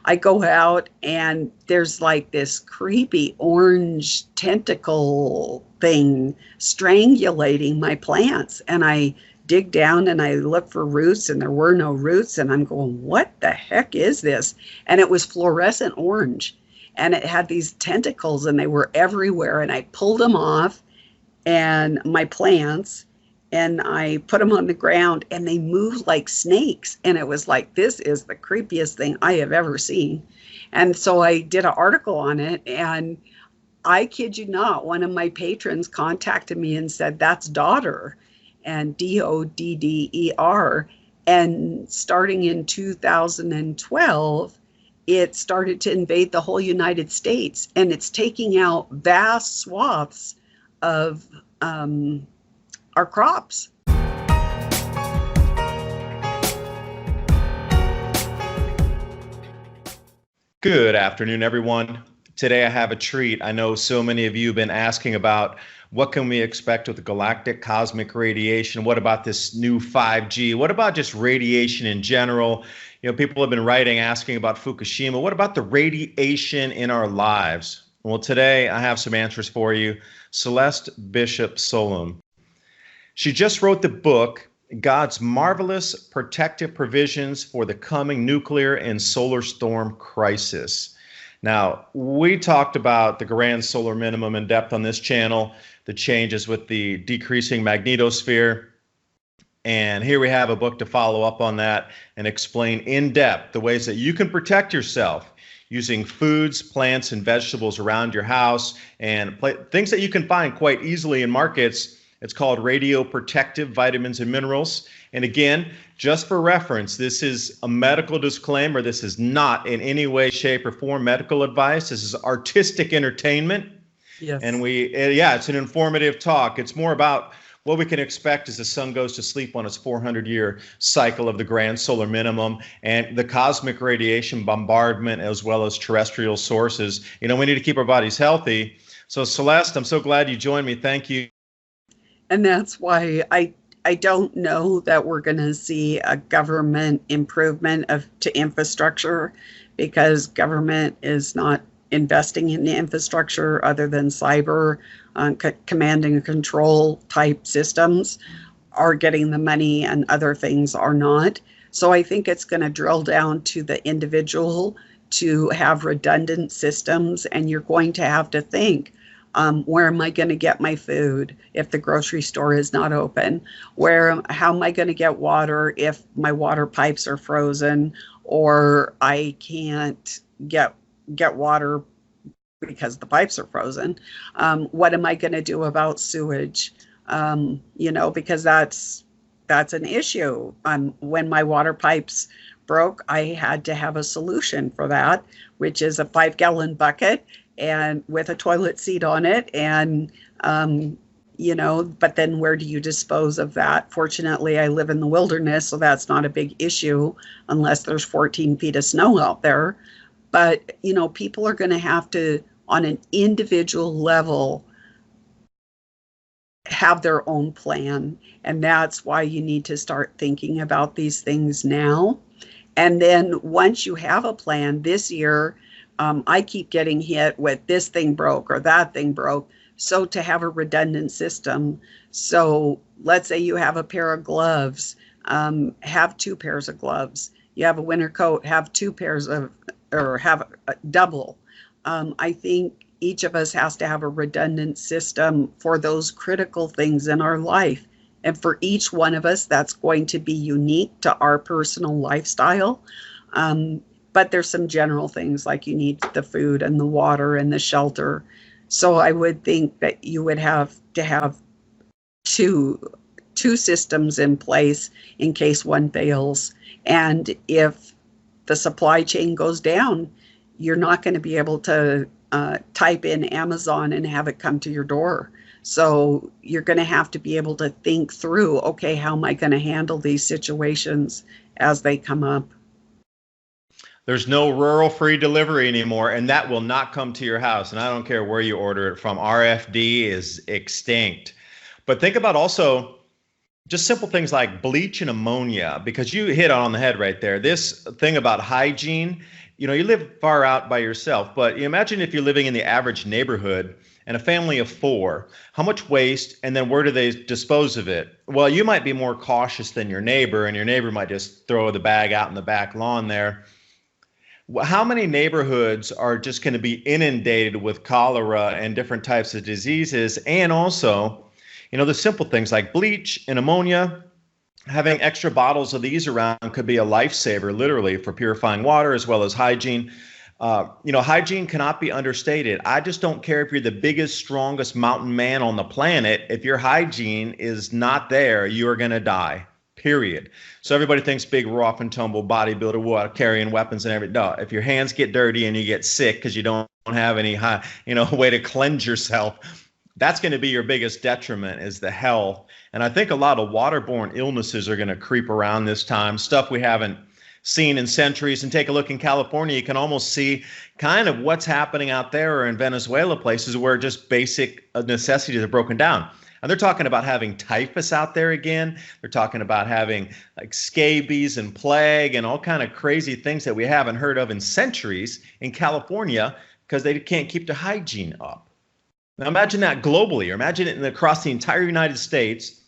I go out and there's like this creepy orange tentacle thing strangulating my plants. And I dig down and I look for roots and there were no roots. And I'm going, what the heck is this? And it was fluorescent orange and it had these tentacles and they were everywhere. And I pulled them off and my plants and I put them on the ground and they moved like snakes. And it was like, this is the creepiest thing I have ever seen. And so I did an article on it, and I kid you not, one of my patrons contacted me and said, that's Dodder, and Dodder. And starting in 2012, it started to invade the whole United States, and it's taking out vast swaths of our crops. Good afternoon, everyone. Today I have a treat. I know so many of you have been asking about what can we expect with the galactic cosmic radiation? What about this new 5G? What about just radiation in general? You know, people have been writing, asking about Fukushima. What about the radiation in our lives? Well, today I have some answers for you. Celeste Bishop Solum. She just wrote the book, God's Marvelous Protective Provisions for the Coming Nuclear and Solar Storm Crisis. Now, we talked about the Grand Solar Minimum in depth on this channel, the changes with the decreasing magnetosphere. And here we have a book to follow up on that and explain in depth the ways that you can protect yourself using foods, plants, and vegetables around your house and things that you can find quite easily in markets. It's called radioprotective vitamins and minerals. And again, just for reference, this is a medical disclaimer. This is not in any way, shape, or form medical advice. This is artistic entertainment. Yes. And it's an informative talk. It's more about what we can expect as the sun goes to sleep on its 400-year cycle of the Grand Solar Minimum and the cosmic radiation bombardment, as well as terrestrial sources. You know, we need to keep our bodies healthy. So Celeste, I'm so glad you joined me. Thank you. And that's why I don't know that we're going to see a government improvement to infrastructure, because government is not investing in the infrastructure other than cyber command and control type systems are getting the money and other things are not. So I think it's going to drill down to the individual to have redundant systems, and you're going to have to think, where am I going to get my food if the grocery store is not open? How am I going to get water if my water pipes are frozen, or I can't get water because the pipes are frozen? What am I going to do about sewage? Because that's an issue. When my water pipes broke, I had to have a solution for that, which is a 5-gallon bucket and with a toilet seat on it. And, but then where do you dispose of that? Fortunately, I live in the wilderness, so that's not a big issue unless there's 14 feet of snow out there. But, people are going to have to, on an individual level, have their own plan. And that's why you need to start thinking about these things now. And then once you have a plan this year, I keep getting hit with this thing broke or that thing broke. So to have a redundant system. So let's say you have a pair of gloves, have 2 pairs of gloves. You have a winter coat, have 2 pairs or have a double. I think each of us has to have a redundant system for those critical things in our life. And for each one of us, that's going to be unique to our personal lifestyle. But there's some general things like you need the food and the water and the shelter. So I would think that you would have to have two systems in place in case one fails. And if the supply chain goes down, you're not going to be able to type in Amazon and have it come to your door. So you're going to have to be able to think through, okay, how am I going to handle these situations as they come up? There's no rural free delivery anymore, and that will not come to your house. And I don't care where you order it from. RFD is extinct. But think about also just simple things like bleach and ammonia, because you hit on the head right there. This thing about hygiene, you live far out by yourself, but you imagine if you're living in the average neighborhood and a family of four, how much waste, and then where do they dispose of it? Well, you might be more cautious than your neighbor, and your neighbor might just throw the bag out in the back lawn there. How many neighborhoods are just going to be inundated with cholera and different types of diseases? And also, the simple things like bleach and ammonia, having extra bottles of these around could be a lifesaver, literally, for purifying water as well as hygiene. Hygiene cannot be understated. I just don't care if you're the biggest, strongest mountain man on the planet. If your hygiene is not there, you are going to die, period. So everybody thinks big, rough and tumble bodybuilder, carrying weapons and everything. No, if your hands get dirty and you get sick because you don't have any way to cleanse yourself, that's going to be your biggest detriment, is the health. And I think a lot of waterborne illnesses are going to creep around this time, stuff we haven't seen in centuries. And take a look in California, you can almost see kind of what's happening out there, or in Venezuela, places where just basic necessities are broken down. And they're talking about having typhus out there again. They're talking about having like scabies and plague and all kind of crazy things that we haven't heard of in centuries in California because they can't keep the hygiene up. Now imagine that globally, or imagine it across the entire United States,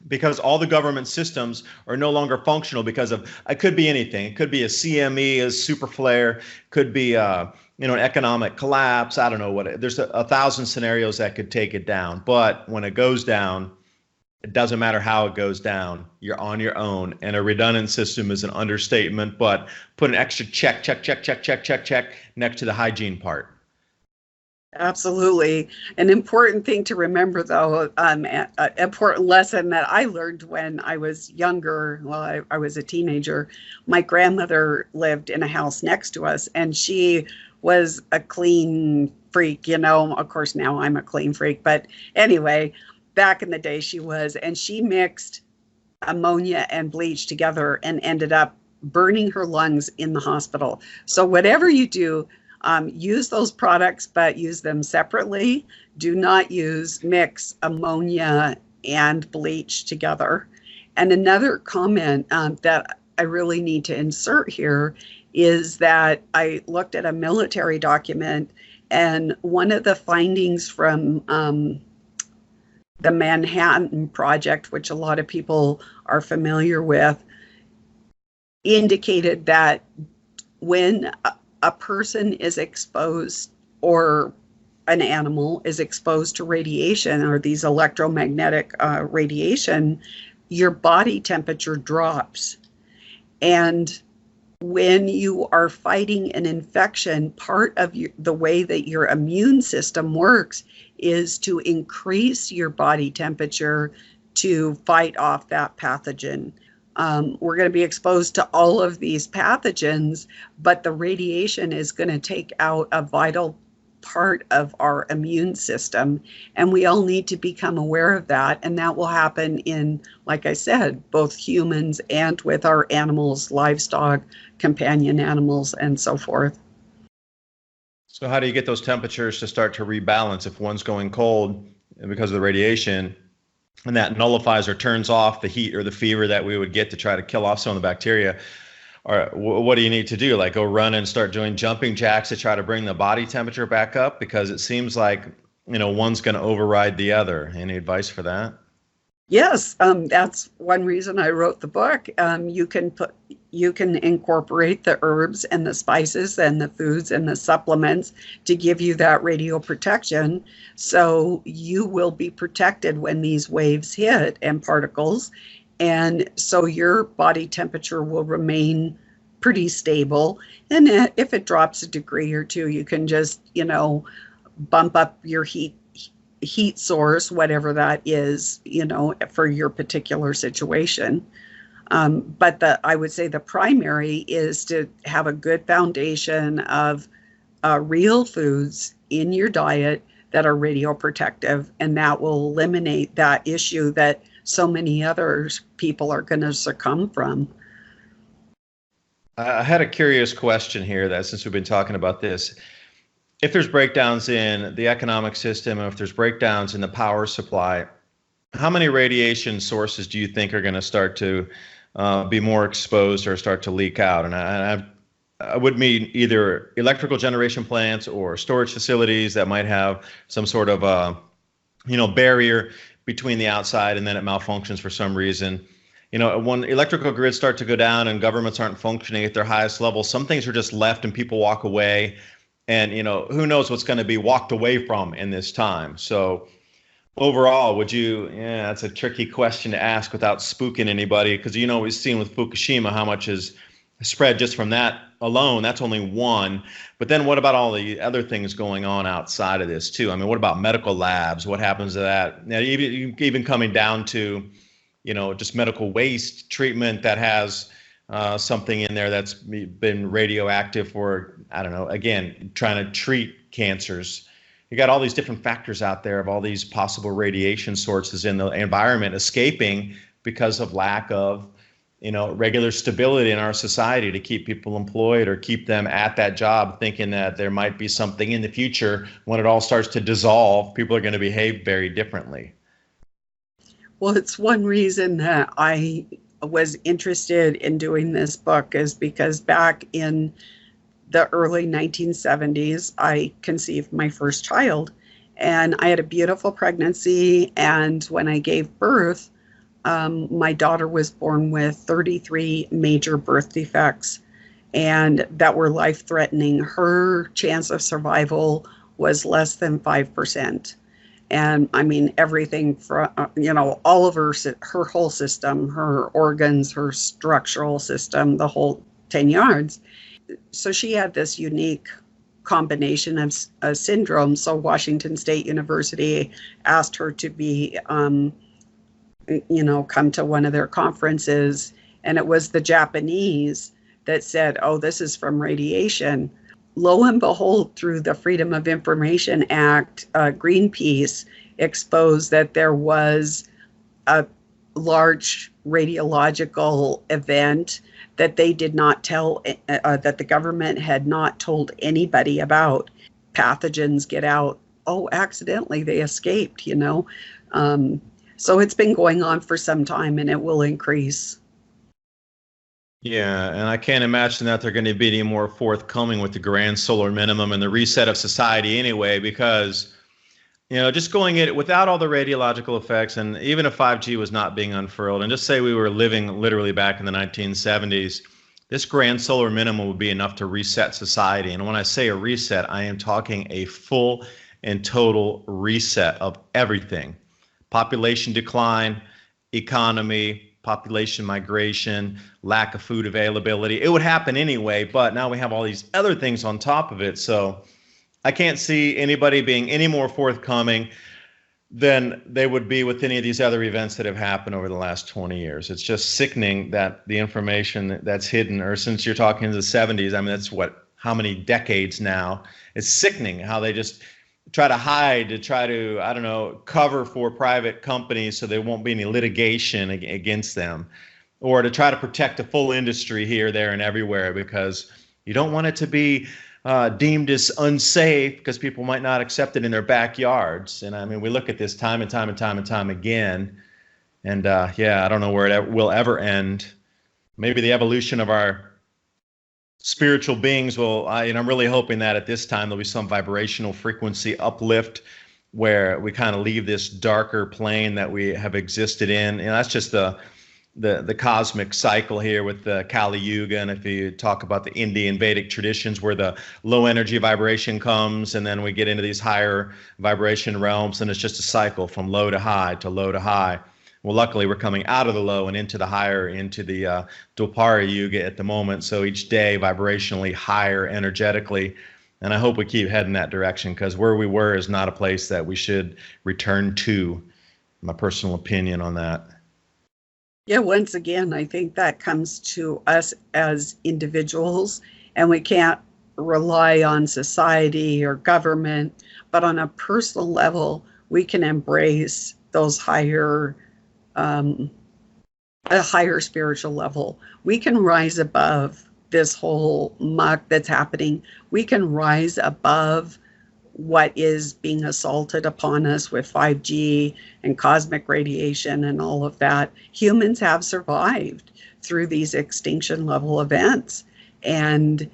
because all the government systems are no longer functional because of, it could be anything. It could be a CME, a super flare, could be an economic collapse. I don't know what. There's a thousand scenarios that could take it down. But when it goes down, it doesn't matter how it goes down. You're on your own. And a redundant system is an understatement, but put an extra check next to the hygiene part. Absolutely. An important thing to remember, though, an important lesson that I learned when I was younger, I was a teenager. My grandmother lived in a house next to us, and she was a clean freak, Of course, now I'm a clean freak. But anyway, back in the day she was, and she mixed ammonia and bleach together and ended up burning her lungs in the hospital. So whatever you do, use those products, but use them separately. Do not mix ammonia and bleach together. And another comment that I really need to insert here is that I looked at a military document, and one of the findings from the Manhattan Project, which a lot of people are familiar with, indicated that when a person is exposed, or an animal is exposed to radiation, or these electromagnetic radiation, your body temperature drops. And when you are fighting an infection, part of the way that your immune system works is to increase your body temperature to fight off that pathogen. We're going to be exposed to all of these pathogens, but the radiation is going to take out a vital part of our immune system. And we all need to become aware of that. And that will happen in, like I said, both humans and with our animals, livestock, companion animals, and so forth. So how do you get those temperatures to start to rebalance if one's going cold because of the radiation, and that nullifies or turns off the heat or the fever that we would get to try to kill off some of the bacteria? Or what do you need to do? Like go run and start doing jumping jacks to try to bring the body temperature back up? Because it seems like, one's going to override the other. Any advice for that? Yes, that's one reason I wrote the book. You can incorporate the herbs and the spices and the foods and the supplements to give you that radio protection. So you will be protected when these waves hit and particles. And so your body temperature will remain pretty stable. And if it drops a degree or two, you can just, bump up your heat source, whatever that is, for your particular situation. But I would say the primary is to have a good foundation of real foods in your diet that are radioprotective, and that will eliminate that issue that so many other people are going to succumb from. I had a curious question here, that since we've been talking about this, if there's breakdowns in the economic system, and if there's breakdowns in the power supply, how many radiation sources do you think are going to start to be more exposed or start to leak out? And I would mean either electrical generation plants or storage facilities that might have some sort of barrier between the outside, and then it malfunctions for some reason. When electrical grids start to go down and governments aren't functioning at their highest level, some things are just left and people walk away, and who knows what's going to be walked away from in this time. So overall, that's a tricky question to ask without spooking anybody, because we've seen with Fukushima how much is spread just from that alone. That's only one. But then what about all the other things going on outside of this too? I mean, what about medical labs? What happens to that? Now, even coming down to, just medical waste treatment that has something in there that's been radioactive for, I don't know, again, trying to treat cancers. You got all these different factors out there of all these possible radiation sources in the environment escaping because of lack of regular stability in our society to keep people employed or keep them at that job, thinking that there might be something in the future when it all starts to dissolve. People are going to behave very differently. Well, it's one reason that I was interested in doing this book, is because back in the early 1970s, I conceived my first child, and I had a beautiful pregnancy. And when I gave birth, my daughter was born with 33 major birth defects, and that were life-threatening. Her chance of survival was less than 5%. And I mean, everything from, all of her whole system, her organs, her structural system, the whole 10 yards. So she had this unique combination of syndromes. So Washington State University asked her to be, come to one of their conferences, and it was the Japanese that said, oh, this is from radiation. Lo and behold, through the Freedom of Information Act, Greenpeace exposed that there was a large radiological event that they did not tell, that the government had not told anybody about. Pathogens get out. Oh, accidentally, they escaped, So it's been going on for some time, and it will increase. Yeah, and I can't imagine that they're going to be any more forthcoming with the Grand Solar Minimum and the reset of society anyway, because, just going it without all the radiological effects, and even if 5G was not being unfurled, and just say we were living literally back in the 1970s, this Grand Solar Minimum would be enough to reset society. And when I say a reset, I am talking a full and total reset of everything. Population decline, economy, population migration, lack of food availability. It would happen anyway, but now we have all these other things on top of it. So I can't see anybody being any more forthcoming than they would be with any of these other events that have happened over the last 20 years. It's just sickening that the information that's hidden, or since you're talking in the 70s, I mean, that's how many decades now? It's sickening how they just try to hide, to try to, I don't know, cover for private companies so there won't be any litigation against them, or to try to protect the full industry here, there, and everywhere, because you don't want it to be deemed as unsafe because people might not accept it in their backyards. And I mean, we look at this time and time and time and time again, and I don't know where it will ever end. Maybe the evolution of our spiritual beings will, and I'm really hoping that at this time there'll be some vibrational frequency uplift where we kind of leave this darker plane that we have existed in. And that's just the cosmic cycle here with the Kali Yuga. And if you talk about the Indian Vedic traditions, where the low energy vibration comes, and then we get into these higher vibration realms, and it's just a cycle from low to high to low to high. Well, luckily, we're coming out of the low and into the higher, into the Dwapara Yuga at the moment. So each day, vibrationally higher energetically. And I hope we keep heading that direction, because where we were is not a place that we should return to. My personal opinion on that. Yeah, once again, I think that comes to us as individuals, and we can't rely on society or government, but on a personal level, we can embrace those higher a higher spiritual level. We can rise above this whole muck that's happening. We can rise above what is being assaulted upon us with 5G and cosmic radiation and all of that, humans have survived through these extinction level events. And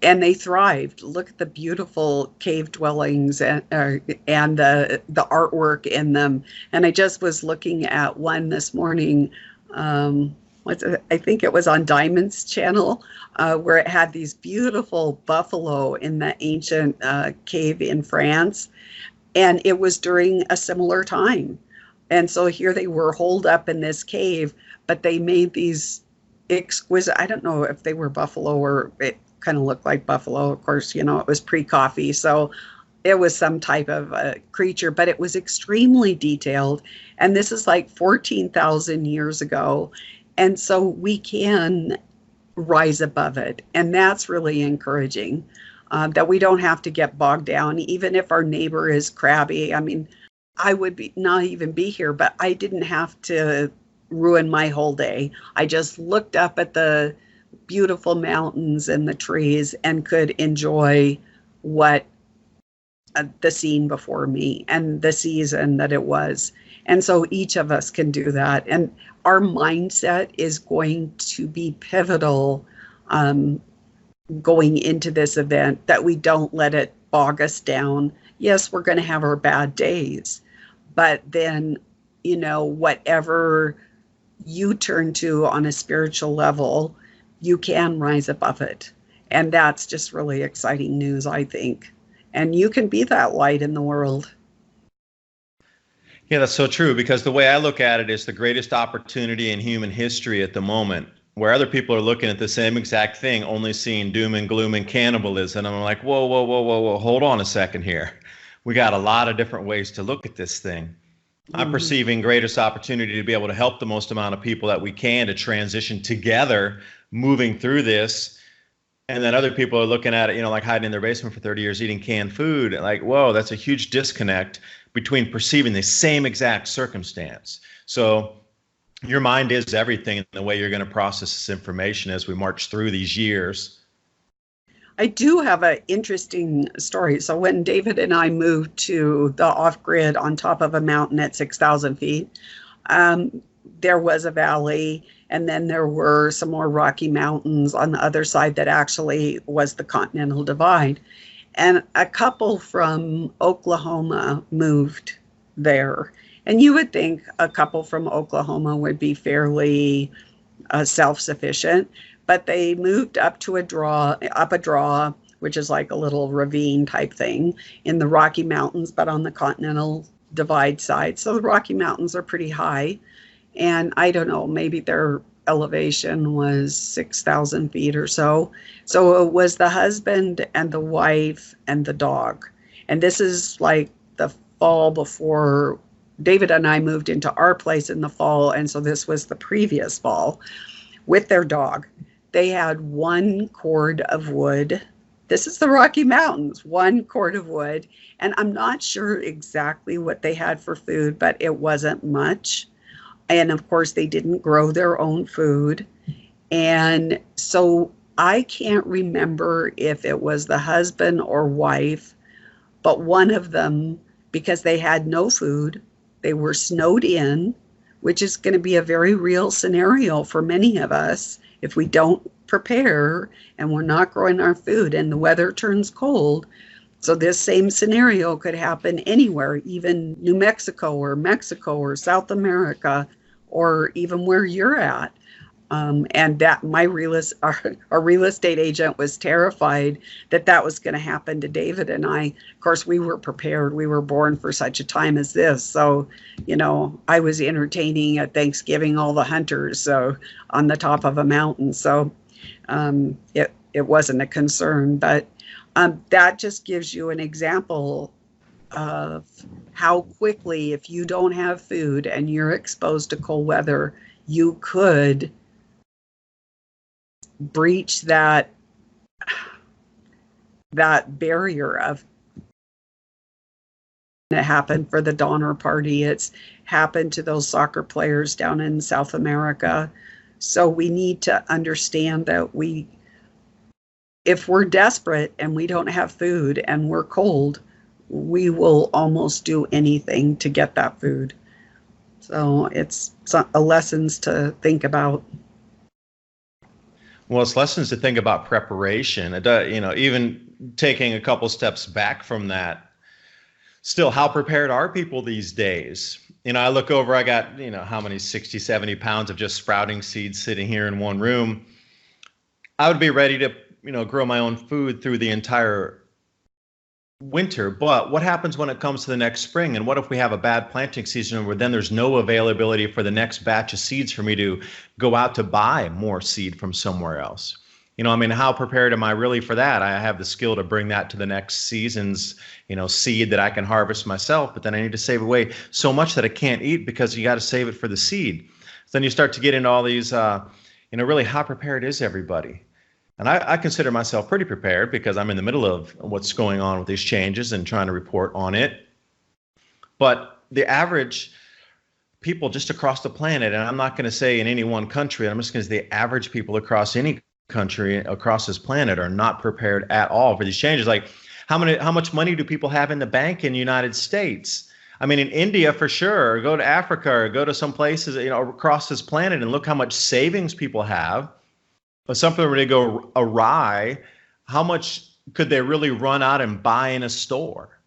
they thrived. Look at the beautiful cave dwellings and the artwork in them. And I just was looking at one this morning. I think it was on Diamond's channel, where it had these beautiful buffalo in the ancient cave in France. And it was during a similar time. And so here they were holed up in this cave, but they made these exquisite, I don't know if they were buffalo or it kind of looked like buffalo. Of course, it was pre-coffee, so it was some type of a creature, but it was extremely detailed. And this is like 14,000 years ago. And so we can rise above it. And that's really encouraging, that we don't have to get bogged down, even if our neighbor is crabby. I mean, I would not even be here, but I didn't have to ruin my whole day. I just looked up at the beautiful mountains and the trees and could enjoy what the scene before me and the season that it was. And so each of us can do that. And our mindset is going to be pivotal going into this event, that we don't let it bog us down. Yes, we're going to have our bad days, but then, whatever you turn to on a spiritual level, you can rise above it. And that's just really exciting news, I think. And you can be that light in the world. Yeah, that's so true, because the way I look at it is the greatest opportunity in human history at the moment, where other people are looking at the same exact thing, only seeing doom and gloom and cannibalism. And I'm like, whoa, whoa, whoa, whoa, whoa, hold on a second here. We got a lot of different ways to look at this thing. I'm perceiving greatest opportunity to be able to help the most amount of people that we can to transition together, moving through this. And then other people are looking at it, like hiding in their basement for 30 years, eating canned food. Like, whoa, that's a huge disconnect between perceiving the same exact circumstance. So your mind is everything in the way you're going to process this information as we march through these years. I do have an interesting story. So when David and I moved to the off-grid on top of a mountain at 6,000 feet, there was a valley, and then there were some more rocky mountains on the other side that actually was the Continental Divide. And a couple from Oklahoma moved there. And you would think a couple from Oklahoma would be fairly self-sufficient, but they moved up a draw, which is like a little ravine type thing in the Rocky Mountains, but on the Continental Divide side. So the Rocky Mountains are pretty high. And I don't know, maybe their elevation was 6,000 feet or so. So it was the husband and the wife and the dog. And this is like the fall before David and I moved into our place in the fall. And so this was the previous fall with their dog. They had one cord of wood. This is the Rocky Mountains, one cord of wood. And I'm not sure exactly what they had for food, but it wasn't much. And of course, they didn't grow their own food. And so I can't remember if it was the husband or wife, but one of them, because they had no food, they were snowed in, which is going to be a very real scenario for many of us if we don't prepare and we're not growing our food and the weather turns cold. So this same scenario could happen anywhere, even New Mexico or South America, or even where you're at. And that our real estate agent was terrified that was going to happen to David and I. Of course, we were prepared. We were born for such a time as this. So, I was entertaining at Thanksgiving all the hunters on the top of a mountain. So it wasn't a concern. But that just gives you an example of how quickly, if you don't have food and you're exposed to cold weather, you could breach that barrier of. It happened for the Donner Party. It's happened to those soccer players down in South America. So we need to understand that we if we're desperate and we don't have food and we're cold, we will almost do anything to get that food. So it's a lessons to think about. Well, it's lessons to think about preparation. It does, even taking a couple steps back from that, still, how prepared are people these days? I look over, I got, how many 60, 70 pounds of just sprouting seeds sitting here in one room. I would be ready to, grow my own food through the entire winter. But what happens when it comes to the next spring? And what if we have a bad planting season where then there's no availability for the next batch of seeds for me to go out to buy more seed from somewhere else? How prepared am I really for that? I have the skill to bring that to the next season's, seed that I can harvest myself, but then I need to save away so much that I can't eat because you got to save it for the seed. So then you start to get into all these, really how prepared is everybody? And I consider myself pretty prepared because I'm in the middle of what's going on with these changes and trying to report on it. But the average people just across the planet, and I'm not going to say in any one country, I'm just going to say the average people across any country across this planet are not prepared at all for these changes. Like how much money do people have in the bank in the United States? I mean, in India for sure, or go to Africa, or go to some places, across this planet and look how much savings people have. But something were to go awry, how much could they really run out and buy in a store?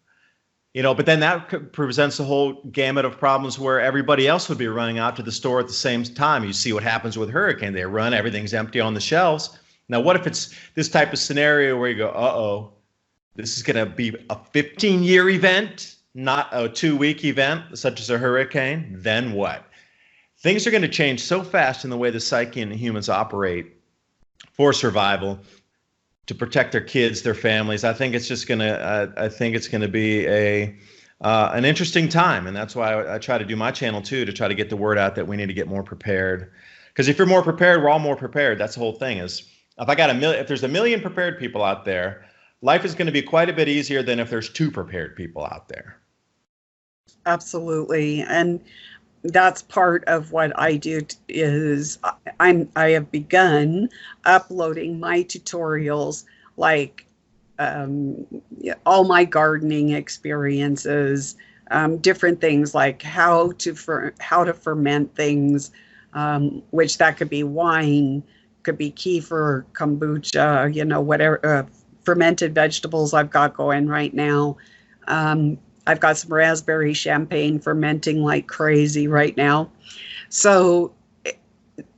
But then that presents a whole gamut of problems where everybody else would be running out to the store at the same time. You see what happens with hurricane. They run, everything's empty on the shelves. Now, what if it's this type of scenario where you go, uh-oh, this is going to be a 15-year event, not a 2-week event, such as a hurricane? Then what? Things are going to change so fast in the way the psyche and humans operate for survival, to protect their kids, their families. I think it's just gonna. I think it's gonna be an interesting time, and that's why I try to do my channel too, to try to get the word out that we need to get more prepared. Because if you're more prepared, we're all more prepared. That's the whole thing. Is if there's a million prepared people out there, life is going to be quite a bit easier than if there's 2 prepared people out there. Absolutely, and that's part of what I do is I have begun uploading my tutorials, like all my gardening experiences, different things like how to ferment things, which that could be wine, could be kefir, kombucha, whatever fermented vegetables I've got going right now. I've got some raspberry champagne fermenting like crazy right now. So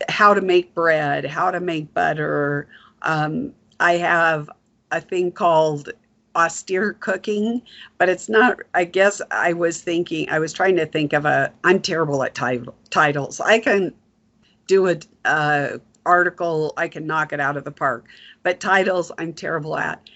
how to make bread, how to make butter. I have a thing called austere cooking, but it's not, I guess I was trying to think of I'm terrible at titles. I can do a article, I can knock it out of the park, but titles I'm terrible at.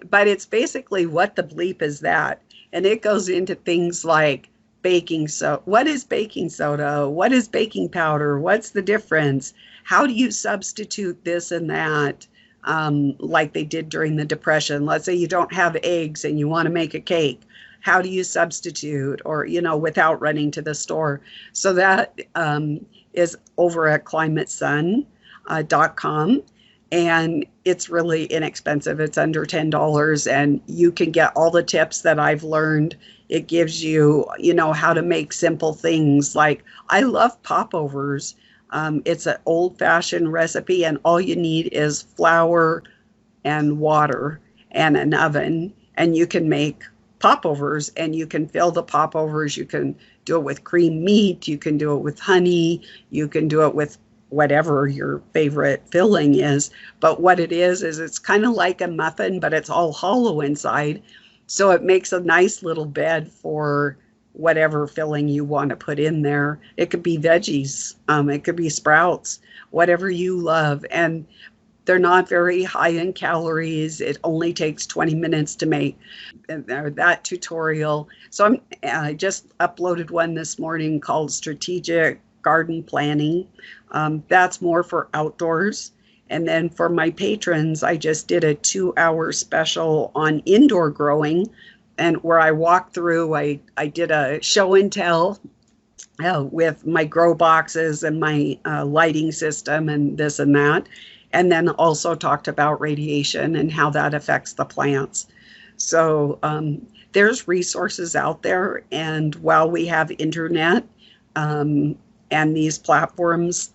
But it's basically what the bleep is that? And it goes into things like baking soda. What is baking soda? What is baking powder? What's the difference? How do you substitute this and that? Like they did during the Depression. Let's say you don't have eggs and you want to make a cake. How do you substitute, or, without running to the store? So that is over at climatesun.com. And it's really inexpensive. It's under $10, and you can get all the tips that I've learned. It gives you, how to make simple things. Like, I love popovers. It's an old-fashioned recipe, and all you need is flour and water and an oven, and you can make popovers, and you can fill the popovers. You can do it with cream meat. You can do it with honey. You can do it with whatever your favorite filling is. But what it is it's kind of like a muffin, but it's all hollow inside. So it makes a nice little bed for whatever filling you want to put in there. It could be veggies, it could be sprouts, whatever you love. And they're not very high in calories. It only takes 20 minutes to make that tutorial. So I just uploaded one this morning called Strategic Garden Planning. That's more for outdoors. And then for my patrons, I just did a 2-hour special on indoor growing, and where I walked through, I did a show and tell with my grow boxes and my lighting system and this and that. and then also talked about radiation and how that affects the plants. So there's resources out there, and while we have internet and these platforms,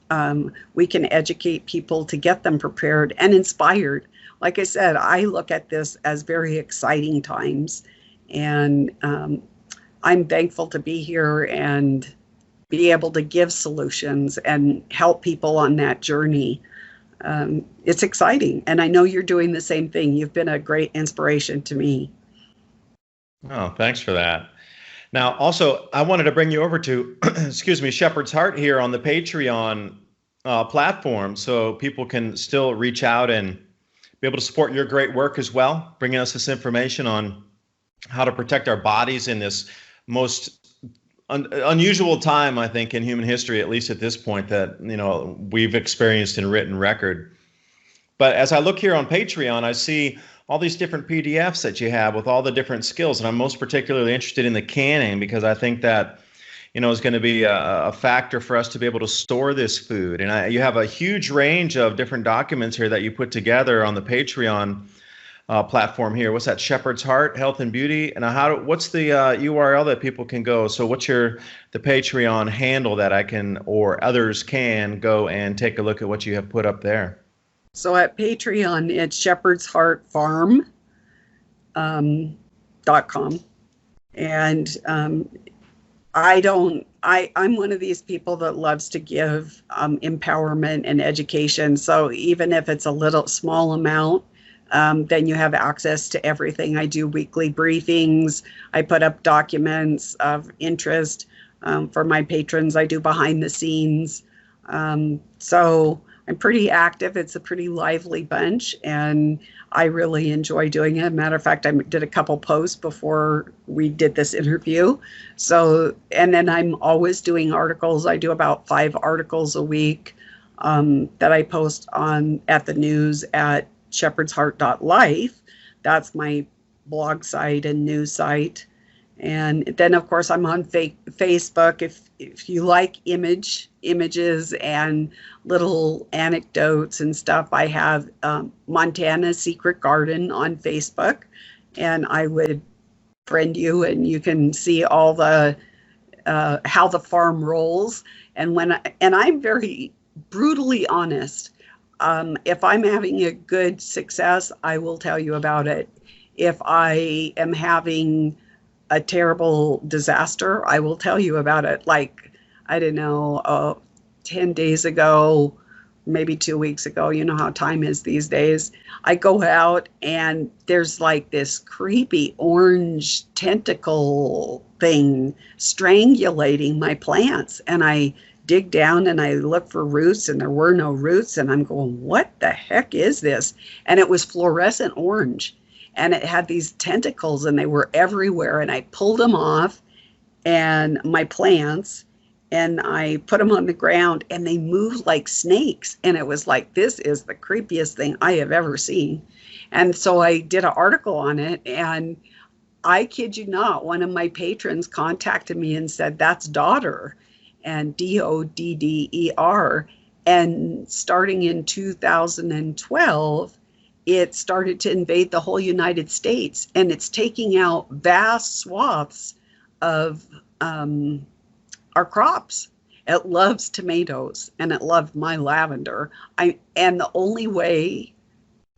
we can educate people to get them prepared and inspired. Like I said, I look at this as very exciting times, and I'm thankful to be here and be able to give solutions and help people on that journey. It's exciting, and I know you're doing the same thing. You've been a great inspiration to me. Oh, thanks for that. Now, also, I wanted to bring you over to, excuse me, Shepherd's Heart here on the Patreon platform, so people can still reach out and be able to support your great work as well, bringing us this information on how to protect our bodies in this most unusual time, I think, in human history, at least at this point, that we've experienced in written record. But as I look here on Patreon, I see all these different PDFs that you have with all the different skills. And I'm most particularly interested in the canning, because I think that, is going to be a factor for us to be able to store this food. And you have a huge range of different documents here that you put together on the Patreon platform here. What's that? Shepherd's Heart, Health and Beauty. And what's the URL that people can go? So what's the Patreon handle that I can, or others can go and take a look at what you have put up there? So at Patreon, it's shepherdsheartfarm.com. And I'm one of these people that loves to give empowerment and education. So even if it's a little small amount, then you have access to everything. I do weekly briefings. I put up documents of interest for my patrons. I do behind the scenes. So I'm pretty active. It's a pretty lively bunch, and I really enjoy doing it. Matter of fact, I did a couple posts before we did this interview. So, and then I'm always doing articles. I do about 5 articles a week that I post at the news at shepherdsheart.life. That's my blog site and news site. And then, of course, I'm on Facebook. If you like images and little anecdotes and stuff, I have Montana Secret Garden on Facebook, and I would friend you, and you can see all the how the farm rolls. And I'm very brutally honest. If I'm having a good success, I will tell you about it. If I am having a terrible disaster, I will tell you about it. Like, I don't know, 10 days ago, maybe 2 weeks ago, you know how time is these days, I go out and there's like this creepy orange tentacle thing strangulating my plants. And I dig down and I look for roots, and there were no roots. And I'm going, what the heck is this? And it was fluorescent orange. And it had these tentacles, and they were everywhere. And I pulled them off, and my plants, and I put them on the ground, and they moved like snakes. And it was like, this is the creepiest thing I have ever seen. And so I did an article on it, and I kid you not, one of my patrons contacted me and said, that's Dodder, and Dodder. And starting in 2012, it started to invade the whole United States, and it's taking out vast swaths of our crops. It loves tomatoes, and it loved my lavender. And the only way,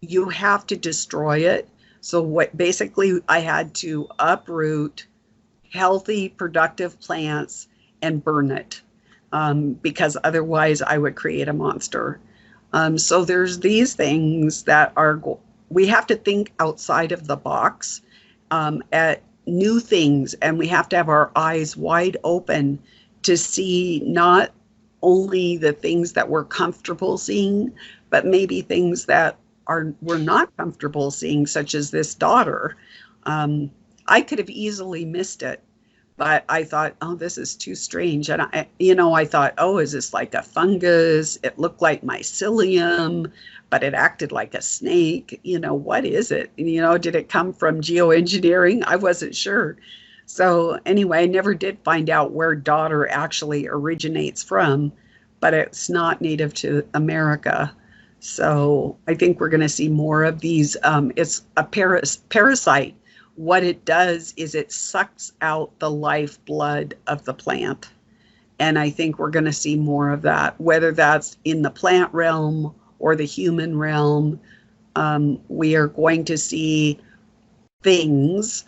you have to destroy it. So basically I had to uproot healthy, productive plants and burn it, because otherwise I would create a monster. So there's these things that we have to think outside of the box at new things, and we have to have our eyes wide open to see not only the things that we're comfortable seeing, but maybe things that we're not comfortable seeing, such as this Dodder. I could have easily missed it, but I thought, oh, this is too strange. And I thought, oh, is this like a fungus? It looked like mycelium, but it acted like a snake. What is it? Did it come from geoengineering? I wasn't sure. So anyway, I never did find out where Dodder actually originates from, but it's not native to America. So I think we're going to see more of these. It's a parasite. What it does is it sucks out the lifeblood of the plant. And I think we're going to see more of that, whether that's in the plant realm or the human realm. We are going to see things,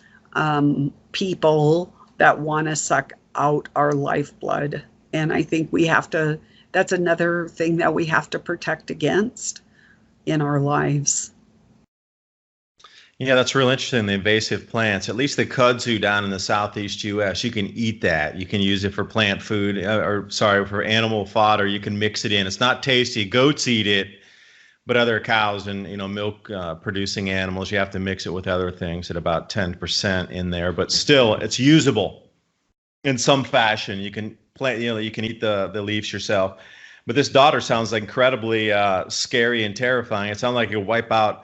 people that want to suck out our lifeblood. And I think we have to, that's another thing that we have to protect against in our lives. Yeah, that's real interesting. The invasive plants, at least the kudzu down in the southeast U.S., you can eat that. You can use it for plant food, or sorry, for animal fodder. You can mix it in. It's not tasty. Goats eat it, but other cows and milk producing animals, you have to mix it with other things at about 10% in there. But still, it's usable in some fashion. You can plant, you can eat the leaves yourself. But this Dodder sounds like incredibly scary and terrifying. It sounds like you'll wipe out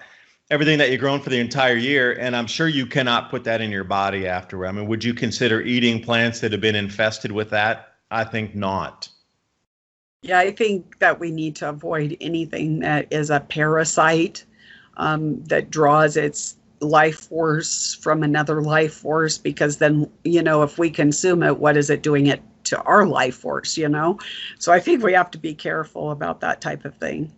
everything that you've grown for the entire year, and I'm sure you cannot put that in your body afterward. I mean, would you consider eating plants that have been infested with that? I think not. Yeah, I think that we need to avoid anything that is a parasite, that draws its life force from another life force, because then, if we consume it, what is it doing it to our life force, So I think we have to be careful about that type of thing.